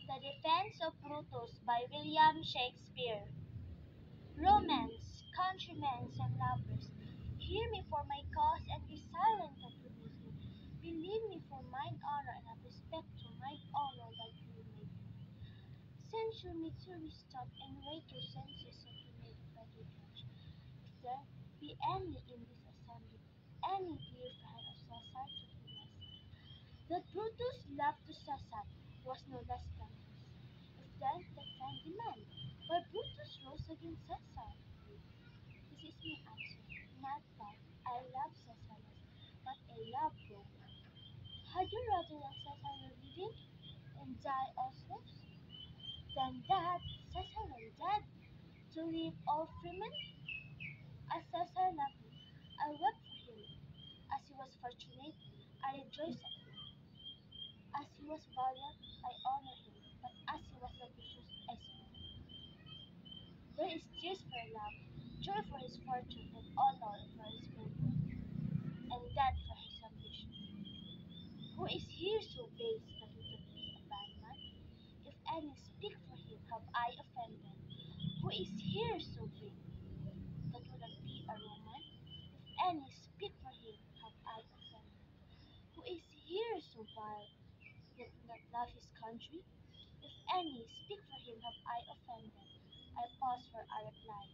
The Defense of Brutus by William Shakespeare. Romans, countrymen, and lovers, hear me for my cause and be silent that you hate me. Believe me for mine honor and have respect to mine honor that you made me. Censure me till we stop and wait your senses that you made better judge. If there be any in this assembly, any dear friend of Caesar to whom I say, that Brutus' love to Caesar was no less than his. If then that friend demand, why Brutus rose against Caesar? This is my answer, not that I love Caesar less, but I love Rome. Had you rather that Caesar were living and die also? Than that Caesar were dead, to leave all freemen? As Caesar loved me, I wept for him. As he was fortunate, I rejoiced at him. As he was valiant, I honor him, but as he was ambitious, I spare him. There is tears for love, joy for his fortune, and honor for his grandeur, and death for his ambition. Who is here so base that he can be a bad man? If any speak for him, have I offended? Who is here so vain that would not be a Roman? If any speak for him, have I offended? Who is here so vile that would not love his country? If any speak for him, have I offended? I pause for a reply.